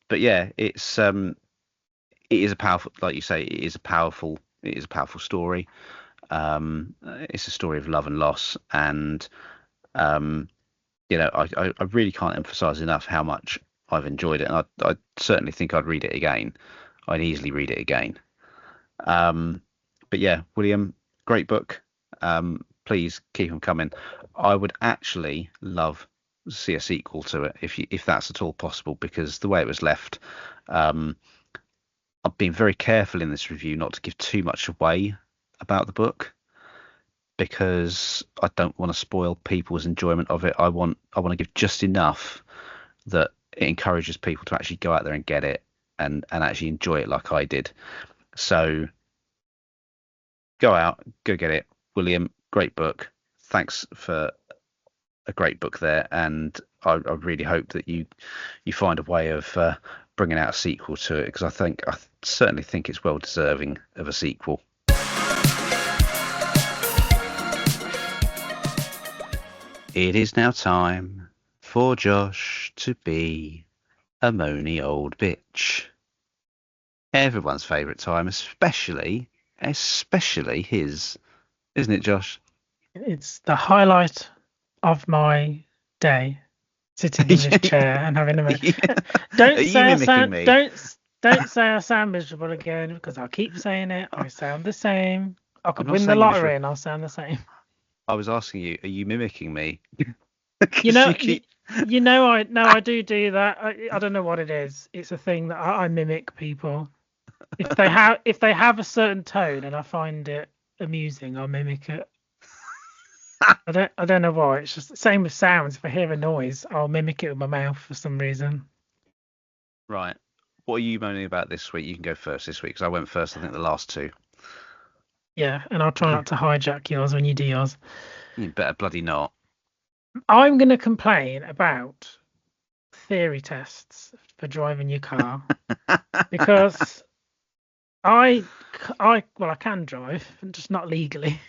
But yeah, it is a powerful, like you say, it is a powerful story. It's a story of love and loss, and um, I really can't emphasize enough how much I've enjoyed it, and I certainly think I'd read it again. I'd easily read it again. Um, but yeah, William, great book. Please keep them coming. I would actually love to see a sequel to it if that's at all possible, because the way it was left, um, I've been very careful in this review not to give too much away about the book because I don't want to spoil people's enjoyment of it. I want to give just enough that it encourages people to actually go out there and get it and actually enjoy it like I did. So go out, go get it. William, great book. Thanks for a great book there, and I really hope that you find a way of bringing out a sequel to it, because I certainly think it's well deserving of a sequel. It is now time for Josh to be a moany old bitch. Everyone's favourite time, especially his, isn't it, Josh? It's the highlight of my day, sitting in this chair and having a minute. Don't say I sound miserable again, because I keep saying it. I sound the same. I could win the lottery and I'll sound the same. I was asking you, are you mimicking me? You know, I do that. I don't know what it is. It's a thing that I mimic people. If they have a certain tone and I find it amusing, I'll mimic it. I don't know why. It's just the same with sounds. If I hear a noise, I'll mimic it with my mouth for some reason. Right. What are you moaning about this week? You can go first this week, because I went first, I think, the last two. Yeah, and I'll try not to hijack yours when you do yours. You better bloody not. I'm going to complain about theory tests for driving your car because I can drive, just not legally.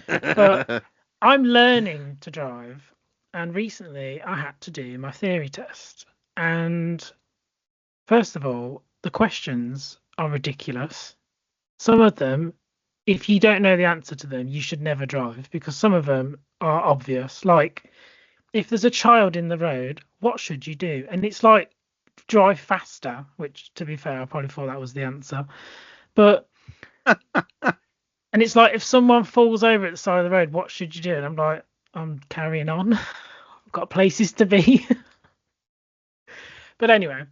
But I'm learning to drive, and recently I had to do my theory test. And first of all, the questions are ridiculous. Some of them, if you don't know the answer to them, you should never drive, because some of them are obvious. Like, if there's a child in the road, what should you do? And it's like, drive faster, which, to be fair, I probably thought that was the answer. But and it's like, if someone falls over at the side of the road, what should you do? And I'm like, I'm carrying on. I've got places to be. But anyway,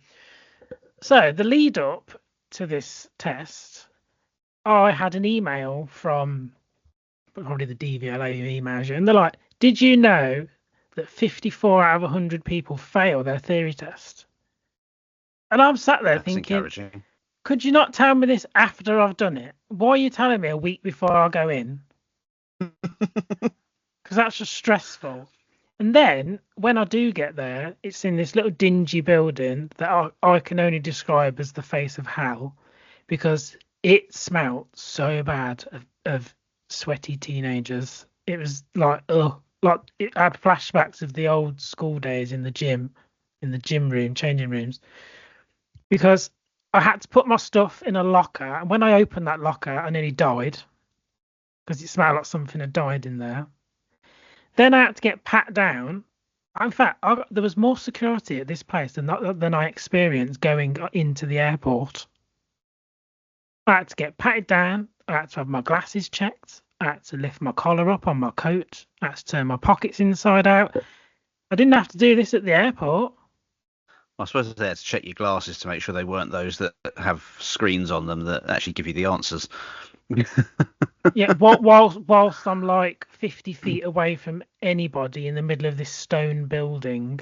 so the lead up to this test, I had an email from probably the DVLA who emails you, and they're like, did you know that 54 out of 100 people fail their theory test? And I'm sat there thinking, could you not tell me this after I've done it? Why are you telling me a week before I go in? Because that's just stressful. And then when I do get there, it's in this little dingy building that I can only describe as the face of hell, because it smelled so bad of sweaty teenagers. It was like, like it had flashbacks of the old school days in the gym room, changing rooms, because I had to put my stuff in a locker, and when I opened that locker, I nearly died because it smelled like something had died in there. Then I had to get pat down. In fact, there was more security at this place than I experienced going into the airport. I had to get patted down. I had to have my glasses checked. I had to lift my collar up on my coat. I had to turn my pockets inside out. I didn't have to do this at the airport. I suppose they had to check your glasses to make sure they weren't those that have screens on them that actually give you the answers. Yeah, whilst I'm like 50 feet away from anybody in the middle of this stone building,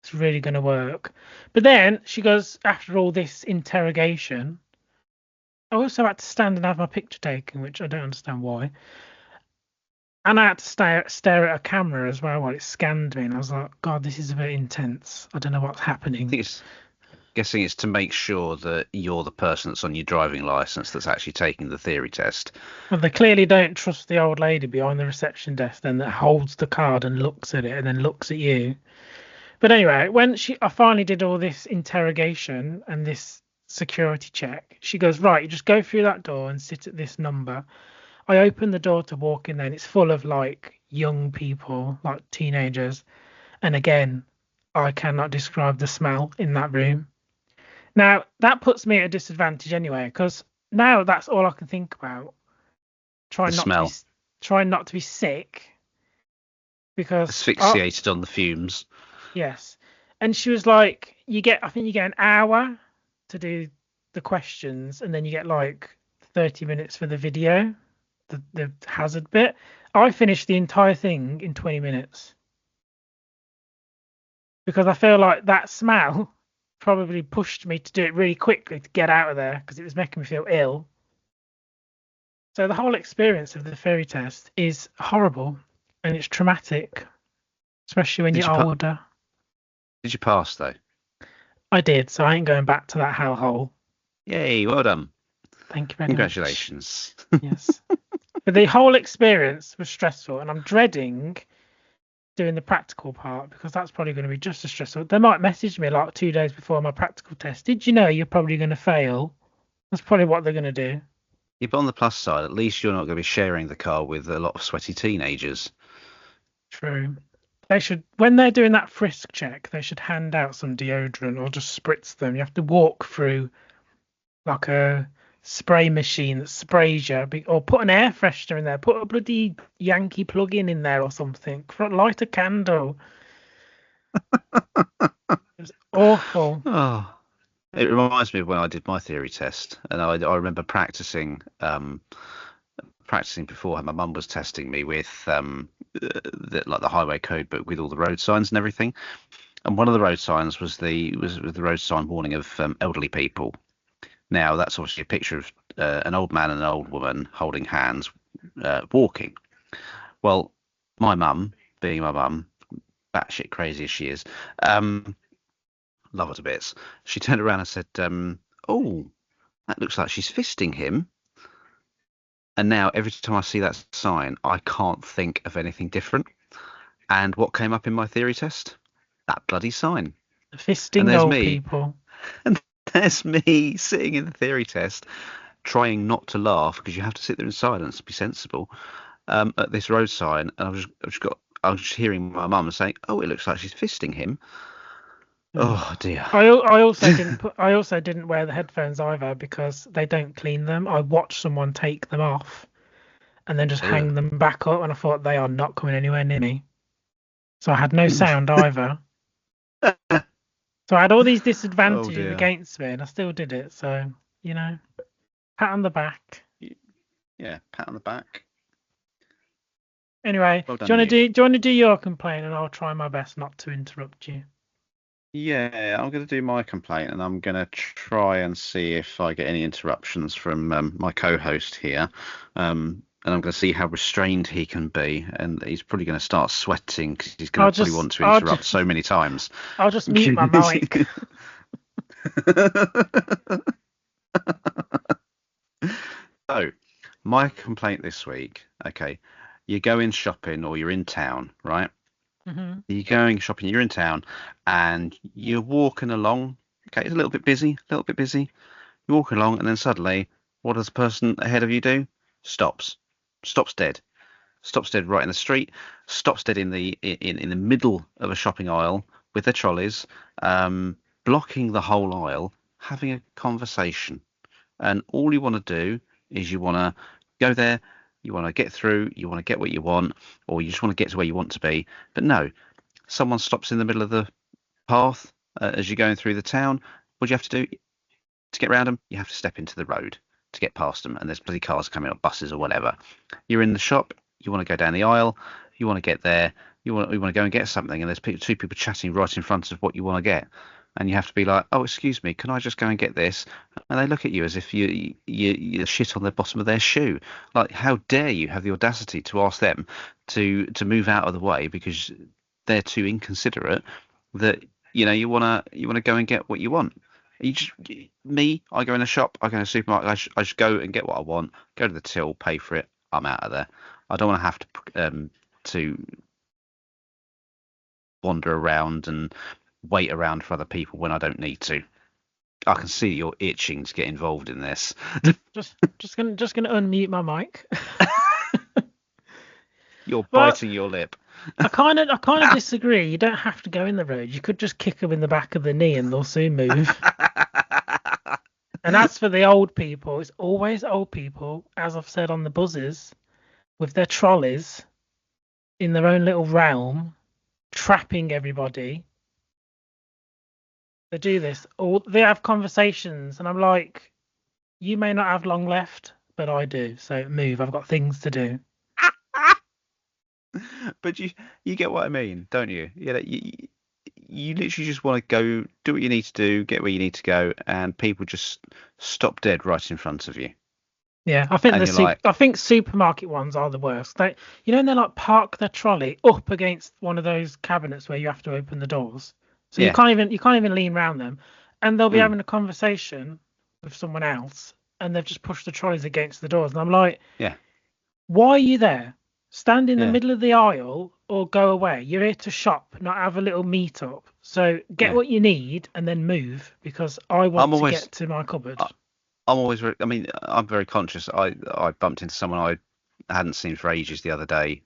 it's really going to work. But then she goes, after all this interrogation, I also had to stand and have my picture taken, which I don't understand why. And I had to stare at a camera as well while it scanned me, and I was like, God, this is a bit intense. I don't know what's happening. Guessing it's to make sure that you're the person that's on your driving license that's actually taking the theory test. Well, they clearly don't trust the old lady behind the reception desk then that holds the card and looks at it and then looks at you. But anyway, when I finally did all this interrogation and this security check, she goes, right, you just go through that door and sit at this number. I open the door to walk in there, and it's full of like young people, like teenagers. And again, I cannot describe the smell in that room. Now, that puts me at a disadvantage anyway, because now that's all I can think about. Try not to be sick, because asphyxiated on the fumes. Yes. And she was like, I think you get an hour to do the questions, and then you get like 30 minutes for the video, the hazard bit. I finished the entire thing in 20 minutes because I feel like that smell probably pushed me to do it really quickly to get out of there because it was making me feel ill. So the whole experience of the theory test is horrible and it's traumatic, especially when Did you're you pa- older. did you pass though? I did, so I ain't going back to that hellhole. Yay, well done. Thank you very much. Congratulations. Yes. But the whole experience was stressful, and I'm dreading doing the practical part because that's probably going to be just as stressful. They might message me like 2 days before my practical test. Did you know you're probably going to fail? That's probably what they're going to do. Yeah, but on the plus side, at least you're not going to be sharing the car with a lot of sweaty teenagers. True. They should, when they're doing that frisk check, they should hand out some deodorant or just spritz them. You have to walk through like a spray machine that sprays you, or put an air freshener in there. Put a bloody Yankee plug-in in there or something. Light a candle. It was awful. Oh, it reminds me of when I did my theory test, and I remember practicing beforehand. My mum was testing me with like the highway code book with all the road signs and everything. And one of the road signs was the road sign warning of elderly people. Now that's obviously a picture of an old man and an old woman holding hands, walking. Well, my mum, being my mum, batshit crazy as she is, love her to bits. She turned around and said, "Oh, that looks like she's fisting him." And now every time I see that sign, I can't think of anything different. And what came up in my theory test? That bloody sign. And Fisting there's old me, people. and there's me sitting in the theory test, trying not to laugh because you have to sit there in silence to be sensible. At this road sign, and I was just hearing my mum saying, "Oh, it looks like she's fisting him." Oh dear. I also didn't wear the headphones either because they don't clean them. I watched someone take them off and then just Ugh. hang them back up, and I thought they are not coming anywhere near me. So I had no sound either. So I had all these Oh disadvantages dear. against me, and I still did it. So, you know, pat on the back. Yeah, pat on the back. Anyway, Well do you done, want to you. do your complaint, and I'll try my best not to interrupt you. Yeah, I'm going to do my complaint, and I'm going to try and see if I get any interruptions from my co-host here. And I'm going to see how restrained he can be, and he's probably going to start sweating because he's going I'll to probably just want to I'll interrupt just so many times. I'll just mute my mic. So, my complaint this week, okay, you're going shopping or you're in town, right? Hmm. You're going shopping, you're in town, and you're walking along. Okay, it's a little bit busy, a little bit busy. You're walking along, and then suddenly, what does the person ahead of you do? Stops. Stops dead. Stops dead right in the street. Stops dead in the middle of a shopping aisle with their trolleys, blocking the whole aisle, having a conversation. And all you want to do is you want to go there, you want to get through, you want to get what you want, or you just want to get to where you want to be. But no, someone stops in the middle of the path as you're going through the town. What do you have to do to get around them? You have to step into the road to get past them, and there's bloody cars coming up, buses or whatever. You're in the shop, you want to go down the aisle, you want to get there, you want to go and get something, and there's two people chatting right in front of what you want to get. And you have to be like, oh, excuse me, can I just go and get this? And they look at you as if you shit on the bottom of their shoe. Like, how dare you have the audacity to ask them to move out of the way because they're too inconsiderate that you wanna go and get what you want. Me, I go in a shop, I go in a supermarket, I just go and get what I want, go to the till, pay for it, I'm out of there. I don't want to have to wander around and wait around for other people when I don't need to. I can see you're itching to get involved in this. Just gonna unmute my mic. You're Well, biting your lip. I kind of disagree. You don't have to go in the road. You could just kick them in the back of the knee and they'll soon move. And as for the old people, it's always old people, as I've said on the buses, with their trolleys in their own little realm, trapping everybody. They do this, or they have conversations, and I'm like, you may not have long left, but I do. So move. I've got things to do. But you get what I mean, don't you? You literally just want to go do what you need to do, get where you need to go, and people just stop dead right in front of you, Yeah, I think and you're like, I think supermarket ones are the worst. And they like park their trolley up against one of those cabinets where you have to open the doors, so yeah, you can't even lean around them, and they'll be mm, having a conversation with someone else, and they've just pushed the trolleys against the doors, and I'm like, yeah, why are you there? Stand in the yeah, middle of the aisle or go away. You're here to shop, not have a little meet up. So get yeah. what you need and then move because I want I'm to always, get to my cupboard. I- I'm always very, I mean, I'm very conscious. I bumped into someone I hadn't seen for ages the other day,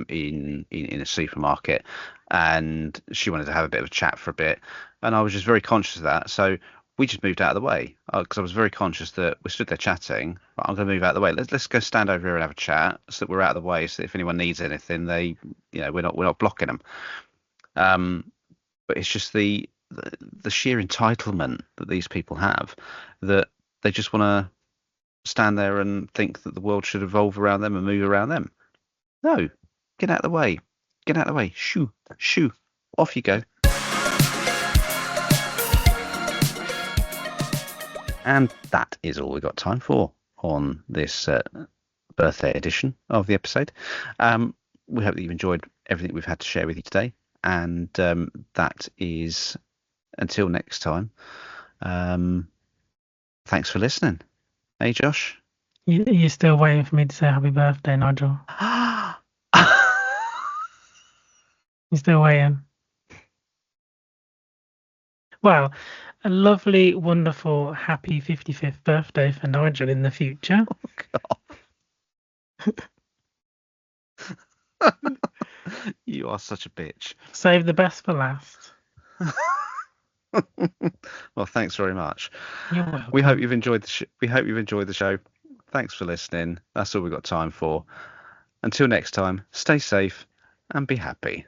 in a supermarket, and she wanted to have a bit of a chat for a bit, and I was just very conscious of that. So we just moved out of the way because I was very conscious that we stood there chatting. But I'm going to move out of the way. Let's go stand over here and have a chat so that we're out of the way. So that if anyone needs anything, we're not blocking them. Um, but it's just the sheer entitlement that these people have, that they just want to stand there and think that the world should evolve around them and move around them. No, get out of the way. Get out of the way. Shoo, shoo. Off you go. And that is all we've got time for on this birthday edition of the episode. We hope that you've enjoyed everything we've had to share with you today. And that is until next time. Thanks for listening. Hey, Josh. You're still waiting for me to say happy birthday, Nigel. You're still waiting. Well, a lovely, wonderful, happy 55th birthday for Nigel in the future. You are such a bitch. Save the best for last. Well, thanks very much. You're welcome. We hope you've enjoyed the show. Thanks for listening. That's all we've got time for. Until next time, stay safe and be happy.